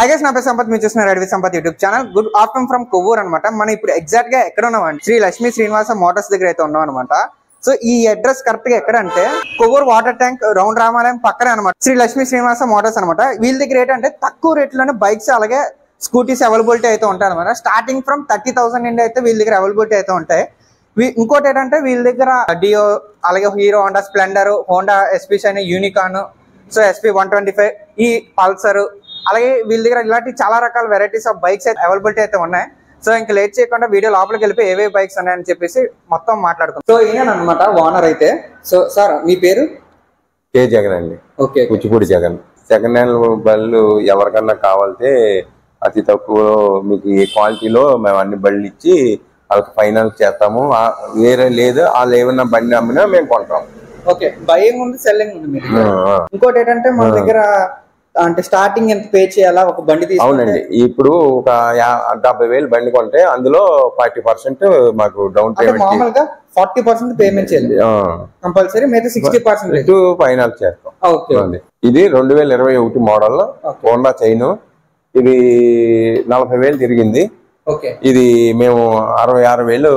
Hi guys, na pe Sampath మీరు చూస్తున్నారు red with Sampath YouTube channel. Good afternoon from Kovvur అన్నమాట. మనం ఇప్పుడు ఎగ్జాక్ట్ గా ఎక్కడ ఉన్నామంటే శ్రీ లక్ష్మీ శ్రీనివాస మోటార్స్ దగ్గర అయితే ఉన్నాం అనమాట. సో ఈ అడ్రస్ కరెక్ట్ గా ఎక్కడ అంటే కొవ్వూరు వాటర్ ట్యాంక్ రౌండ్ రామాలయం పక్కనే అనమాట శ్రీ లక్ష్మీ శ్రీనివాస మోటార్స్ అనమాట. వీళ్ళ దగ్గర ఏంటంటే తక్కువ రేట్లోనే బైక్స్ అలాగే స్కూటీస్ అవైలబిలిటీ అయితే ఉంటాయి అనమాట. స్టార్టింగ్ ఫ్రమ్ 30,000 నుండి అయితే వీళ్ళ దగ్గర అవైలబిలిటీ అయితే ఉంటాయి. ఇంకోటి ఏంటంటే వీళ్ళ దగ్గర డియో అలాగే hero Honda Splendor, Honda SP shine, unicorn, so SP 125, ఈ పల్సర్, అలాగే వీళ్ళ దగ్గర ఇలాంటి చాలా రకాల వెరైటీస్ ఆఫ్ బైక్స్ అయితే అవైలబిలిటీ అయితే ఉన్నాయి. సో ఇంకా లేట్ చేయకుండా వీడియో లోపలికి వెళ్ళిపోయి ఏవే బైక్స్ ఉన్నాయని చెప్పేసి మొత్తం మాట్లాడుకుంటాం. సో ఈయన అనమాట ఓనర్ అయితే. సో సార్ మీ పేరు? కే జగన్ అండి. Okay, Kuchipudi Jagan. Second hand బళ్ళు ఎవరికన్నా కావాలంటే అతి తక్కువ మీకు ఏ క్వాలిటీలో మేము అన్ని బళ్ళు ఇచ్చి వాళ్ళకి ఫైనాన్స్ చేస్తాము. వేరే లేదు వాళ్ళు ఏమన్నా బండి అమ్మినా మేము కొంటాం. ఓకే, బయింగ్ ఉంది, సెల్లింగ్ ఉంది మీరు. ఇంకోటి ఏంటంటే మన దగ్గర అంటే స్టార్టింగ్ ఎంత పే చేయాలా ఒక బండి తీసుకుంటే? అవునండి, ఇప్పుడు ఒక 70,000 బండి కొంటే అందులో 40% మాకు డౌన్ పేమెంట్, మామూలుగా 40% పేమెంట్ చేయాలి కంపల్సరీ, మిగతా 60% ఫైనాన్స్ చేస్తాం. ఇది 2021 మోడల్ హోండా చైన్. ఇది 40,000 తిరిగింది. ఇది మేము 66,000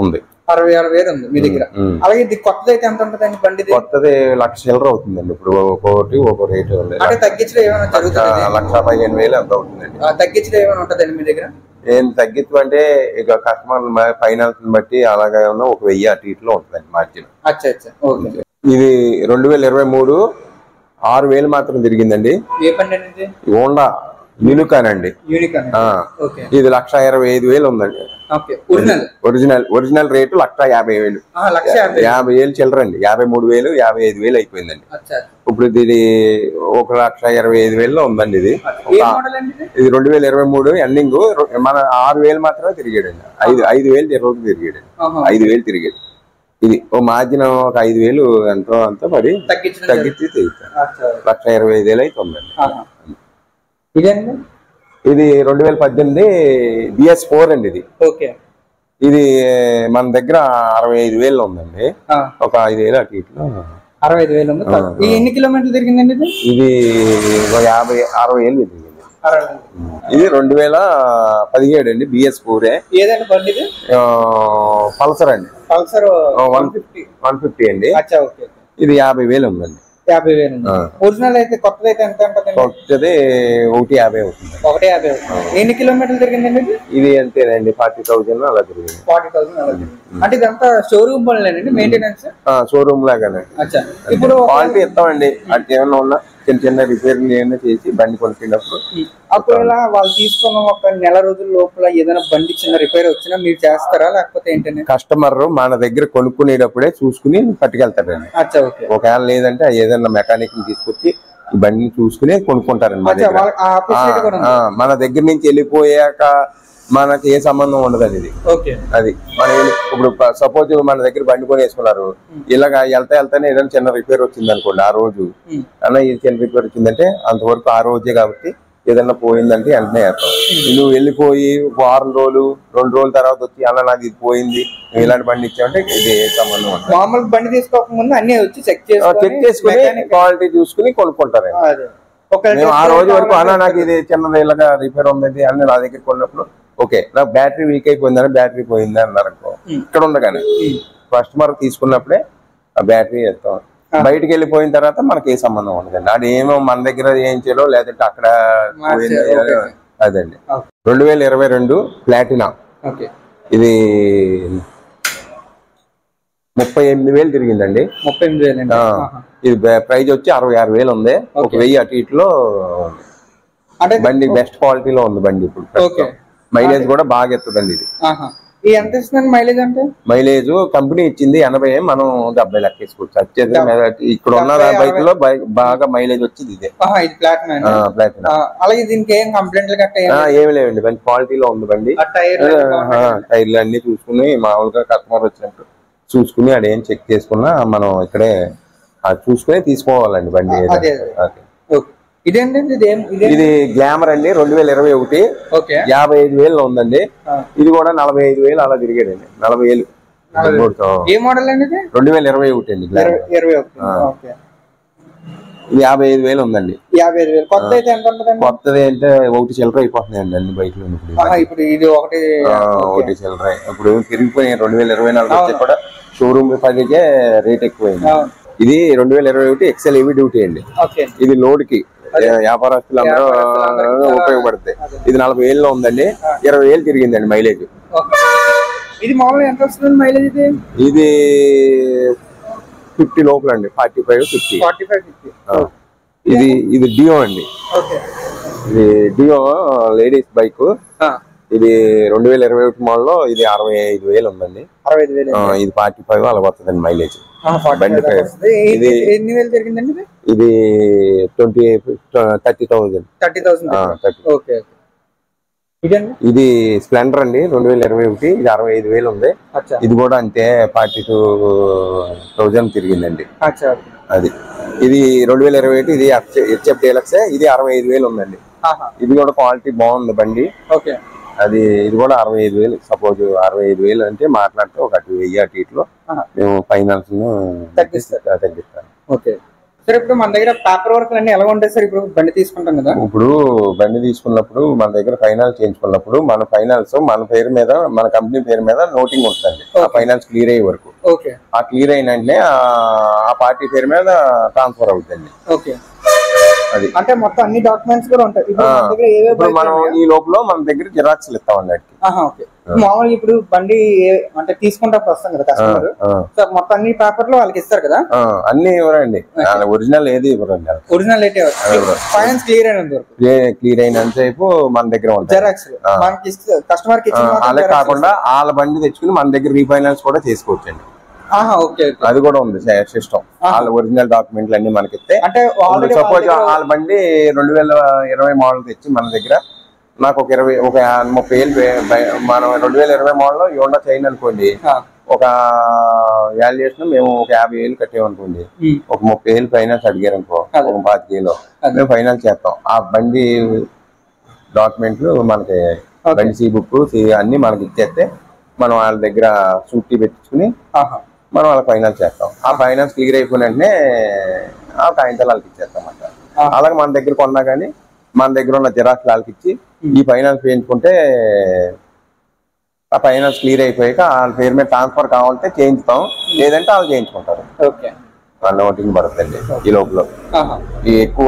ఉంది. 66,000 ఉంది మీ దగ్గర. అలాగే ఇది కొత్తది అయితే ఎంత ఉంటుందండి బండి? కొత్తది 1,00,000 చిల్లర అవుతుందండి. ఇప్పుడు ఒక్కొక్కటి ఒక్కో రేటు ఉంది. అంటే తగ్గించడం ఏమైనా జరుగుతుంది? 1,15,000 ఎంత అవుతుందండి. తగ్గించడం ఏమైనా ఉంటుందండి మీ దగ్గర? ఏం తగ్గించు అంటే ఇక కస్టమర్ ఫైనాన్స్ బట్టి అలాగే ఉన్న 1,000 అటు ఇట్లో ఉంటుందండి మార్జిన్. ఇది 2023 6,000 మాత్రం తిరిగిందండి. ఏ బండి అండి? హోండా యూనికాన్ అండి. ఇది 1,25,000 ఉందండి. Original rate 1,50,000. 50,000 చిల్లరండి. 53,000 55,000 అయిపోయిందండి. ఇప్పుడు ఇది 1,25,000 ఉందండి. ఇది 2023 ఎండింగ్. మన 6,000 మాత్రమే తిరిగాడండి. 5,000 తిరిగాడండి. 5,000 తిరిగాడు. ఇది ఓ మార్జిన్ ఒక 5,000 ఎంతో అంతా పడి తగ్గించి 1,25,000 అయితే ఉందండి. ఇది 2018 BS4 అండి. ఇది ఇది మన దగ్గర 65,000 ఉందండి. ఒక 5,000 అటు ఇట్లో 65,000. ఎన్ని కిలోమీటర్లు తిరిగిందండి? ఇది 50-60,000 తిరిగింది. ఇది 2017 అండి. BS4. ఏదండి బండి? పల్సర్ అండి. పల్సర్ 150 అండి. ఇది 50,000 ఉందండి. 50,000. ఒరిజినల్ అయితే కొత్తది అయితే ఎంత ఉంటుంది? కొత్తది 1,50,000 అవుతుంది. 1,50,000. ఎన్ని కిలోమీటర్లు తిరిగిందండి? ఇది అంతేనండి, 40,000 అలా తిరిగింది. 40,000 అలా తిరిగింది. అంటే ఇదంతా షోరూమ్ పనులేనండి, మెయింటెనెన్స్? షోరూమ్ లాగానే. ఇప్పుడు క్వాలిటీ ఇస్తామండి. అంటే ఏమన్నా ఉన్నా చిన్న చిన్న రిపేర్లు ఏమైనా చేసి బండి కొనుక్కున్నప్పుడు. ఒకవేళ వాళ్ళు తీసుకున్న ఒక నెల రోజుల లోపల ఏదైనా బండి చిన్న రిపేర్ వచ్చినా మీరు చేస్తారా లేకపోతే ఏంటంటే? కస్టమర్ మన దగ్గర కొనుక్కునేటప్పుడే చూసుకుని పట్టుకెళ్తారండి. ఒకవేళ లేదంటే ఏదైనా మెకానిక్ ని తీసుకొచ్చి ఈ బండిని చూసుకుని కొనుక్కుంటారండి. మన దగ్గర నుంచి వెళ్ళిపోయాక మనకి ఏ సంబంధం ఉండదండి. ఇది అది మనం ఇప్పుడు సపోజ్ మన దగ్గర బండి కొని వేసుకున్నారు, ఇలాగ వెళ్తానే ఏదైనా చిన్న రిపేర్ వచ్చింది అనుకోండి, ఆ రోజు అన్న ఇది చిన్న రిపేర్ వచ్చిందంటే అంతవరకు ఆ రోజే కాబట్టి ఏదన్నా పోయిందంటే వెంటనే వేస్తాం. నువ్వు వెళ్ళిపోయి వారం రోజులు 2 రోజుల తర్వాత వచ్చి అలా నాకు ఇది పోయింది ఇలాంటి బండి ఇచ్చామంటే ఇది ఏ సంబంధం ఉండదు. మామూలు బండి తీసుకోకముందు అన్ని వచ్చి చెక్ చేసుకుని క్వాలిటీ చూసుకుని కొనుక్కుంటారు. మేము ఆ రోజు వరకు అన్న నాకు ఇది చిన్నది ఇలాగా రిపేర్ ఉంది అన్ని నా దగ్గర కొన్నప్పుడు ఓకే, నాకు బ్యాటరీ వీక్ అయిపోయిందని బ్యాటరీ పోయింది అన్నారు అనుకో, ఇక్కడ ఉండగానే కస్టమర్ తీసుకున్నప్పుడే ఆ బ్యాటరీ వేస్తాం. బయటకు వెళ్ళిపోయిన తర్వాత మనకి ఏ సంబంధం ఉండదండి. అది ఏమో మన దగ్గర ఏం చేయాలో లేదంటే అక్కడ అదండి. 2022 ప్లాటినా. ఇది 38,000 తిరిగిందండి. 38,000. ఇది ప్రైజ్ వచ్చి 66,000 ఉంది. 1,000 అటు ఇట్లో బండి బెస్ట్ క్వాలిటీలో ఉంది బండి. ఇప్పుడు మైలేజ్ కూడా బాగా ఎత్తుందండి. ఇది ఎంత ఇస్తుంది మైలేజ్? అంటే మైలేజ్ కంపెనీ ఇచ్చింది 80, మనం 70 లెక్కేసుకోవచ్చు. వచ్చేది ఇక్కడ ఉన్న బైక్ లో బాగా మైలేజ్ వచ్చింది ఇదే ప్లాటినా. అలాగే దీనికి ఏం కంప్లైంట్లు ఏమి లేవండి, మంచి క్వాలిటీలో ఉంది బండి. టైర్లు అన్ని చూసుకుని మామూలుగా కస్టమర్ వచ్చినట్టు చూసుకుని అదేం చెక్ చేసుకున్నా మనం ఇక్కడే చూసుకుని తీసుకోవాలండి బండి. ఇది గ్లామర్ అండి. 2021 55,000 ఉందండి. ఇది కూడా 45,000 అలా తిరిగాడండి. 40,000. ఏ మోడల్ అండి? 2021 అండి. ఇది 55,000 ఉందండి. 55,000. కొత్త అయితే ఎంత ఉంటుందండి? కొత్తది అంటే 1 చిల్లర అయిపోతున్నాయండి అన్ని బైక్లు. ఇప్పుడు ఇది ఒకటి చిల్లర. ఇప్పుడు పెరిగిపోయినాయి. 2024 వచ్చే కూడా షోరూమ్ ప్రైస్కే రేట్ ఎక్కువైంది. ఇది 2021 ఎక్సెల్ హెవీ డ్యూటీ అండి. ఇది లోడ్ కి వ్యాపారస్తులందరూ ఉపయోగపడుతుంది. ఇది 40,000 ఉందండి. 20,000 తిరిగిందండి మైలేజ్. ఇది మామూలుగా ఎంత వస్తుంది మైలేజ్? ఇది 50 లోపల అండి. 45-50. ఇది డియో అండి. ఇది డియో లేడీస్ బైక్. ఇది 2021 మోడల్ లో ఇది 65,000 ఉందండి. ఇది 45 అలా వస్తుందండి మైలేజ్. బండి ఇది ఇది 30,000. ఇది స్ప్లెండర్ అండి 2021. ఇది 65,000 ఉంది. ఇది కూడా అంతే 42,000 తిరిగిందండి. అది ఇది 2021. ఇది హెచ్ఎఫ్ డీలక్స్. ఇది 65,000 ఉందండి. ఇది కూడా క్వాలిటీ బాగుంది బండి. ఇది కూడా 65,000. సపోజ్ 65,000 అంటే మాట్లాడితే ఒక 1000 అటు ఇట్లో మేము ఫైనాన్స్ తగ్గిస్తాం. సార్ ఇప్పుడు మన దగ్గర పేపర్ వర్క్ అన్ని ఎలా ఉంటాయి సార్? ఇప్పుడు బండి తీసుకుంటాం కదా, ఇప్పుడు బండి తీసుకున్నప్పుడు మన దగ్గర ఫైనాన్స్ చేయించుకున్నప్పుడు మన ఫైనాన్స్ మన పేరు మీద, మన కంపెనీ పేరు మీద నోటింగ్ ఉంటుంది. ఆ ఫైనాన్స్ క్లియర్ అయ్యే వరకు. ఆ క్లియర్ అయిన వెంటనే ఆ పార్టీ పేరు మీద ట్రాన్స్ఫర్ అవుతుంది. అది అంటే మొత్తం అన్ని డాక్యుమెంట్స్ కూడా ఉంటాయి. ఇప్పుడు మనం ఈ లోపల మన దగ్గర జిరాక్స్లు ఇస్తాం అన్నట్టు. మామూలుగా ఇప్పుడు బండి అంటే తీసుకుంటప్పుడు వస్తాం కదా కస్టమర్, మొత్తం అన్ని పేపర్లు వాళ్ళకి ఇస్తారు కదా? అన్ని ఇవ్వరండి. ఒరిజినల్ ఏది ఇవ్వరండి. ఒరిజినల్ అయితే ఫైనాన్స్ క్లియర్ అయినంత వరకు, క్లియర్ అయినంత సేపు మన దగ్గర ఉంటాయి జెరాక్స్. మనకి కస్టమర్ కి అలా కాకుండా వాళ్ళ బండి తెచ్చుకుని మన దగ్గర రీఫైనాన్స్ కూడా చేసుకోవచ్చండి. అది కూడా ఉంది సిస్టమ్. వాళ్ళ ఒరిజినల్ డాక్యుమెంట్లు అన్ని మనకి ఇస్తే, సపోజ్ వాళ్ళ బండి 2020 మోడల్ తెచ్చి మన దగ్గర నాకు ఒక 30,000 మనం 2020 మోడల్ లో హోండా చైన్ అనుకోండి, ఒక వాల్యుయేషన్ మేము ఒక 50,000 కట్టేమనుకోండి, ఒక 30,000 ఫైనాన్స్ అడిగారు అనుకో, ఒక 25,000 మేము ఫైనాన్స్ చేస్తాం. ఆ బండి డాక్యుమెంట్లు మనకి, బండి సి బుక్ అన్ని మనకి ఇచ్చేస్తే మనం వాళ్ళ దగ్గర సూటీ పెట్టించుకుని మనం వాళ్ళకి ఫైనాన్స్ చేస్తాం. ఆ ఫైనాన్స్ క్లియర్ అయిపోయిన వెంటనే ఆ కాగితాలు వాళ్ళకి ఇచ్చేస్తాం అన్నమాట. అలాగే మన దగ్గర కొన్నా కానీ మన దగ్గర ఉన్న జిరాక్స్ వాళ్ళకి ఇచ్చి ఈ ఫైనాన్స్ చేయించుకుంటే ఆ ఫైనాన్స్ క్లియర్ అయిపోయాక వాళ్ళ పేరు మీద ట్రాన్స్ఫర్ కావాలంటే చేయించుతాం, లేదంటే వాళ్ళు చేయించుకుంటారు. వాళ్ళ నోటింగ్ పడుతుంది. ఈ లోపల ఈ ఎక్కువ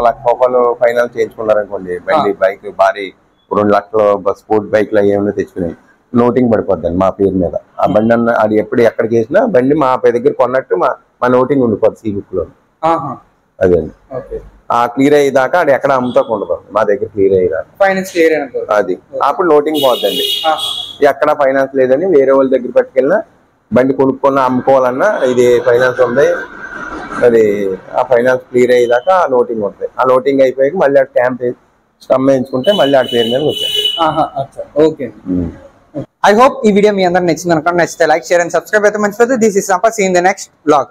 ₹1,00,000 ఫైనాన్స్ చేయించుకున్నారు అనుకోండి, బండి బైక్ భారీ 2 లక్షలు స్పోర్ట్ బైక్లు ఏమైనా తెచ్చుకున్నాయి, నోటింగ్ పడిపోద్దండి మా పేరు మీద. ఆ బండి అన్న అది ఎప్పుడు ఎక్కడ చేసినా బండి మా దగ్గర కొన్నట్టు మా నోటింగ్ ఉండిపోద్ది సి బుక్ లో. అదే అండి. ఆ క్లియర్ అయ్యేదాకా అది ఎక్కడ అమ్ముతాకుండా మా దగ్గర క్లియర్ అయ్యేదాకా అది అప్పుడు నోటింగ్ పోద్దండి. ఎక్కడ ఫైనాన్స్ లేదని వేరే వాళ్ళ దగ్గర పట్టుకెళ్ళినా బండి కొనుక్కున్నా అమ్ముకోవాలన్నా ఇది ఫైనాన్స్ ఉంది, అది ఆ ఫైనాన్స్ క్లియర్ అయ్యేదాకా ఆ నోటింగ్ ఉంటుంది. ఆ నోటింగ్ అయిపోయాక మళ్ళీ ఆ స్టాంప్ వేయించుకుంటే మళ్ళీ ఆ పేరు మీద వచ్చాయి. I hope ఈ వీడియో మీ అందరికి నచ్చింది అనుకోండి. నచ్చితే లైక్, షేర్ అండ్ సబ్స్క్రైబ్ అయితే మంచిపోతుంది. This is Sampath. See in the next blog.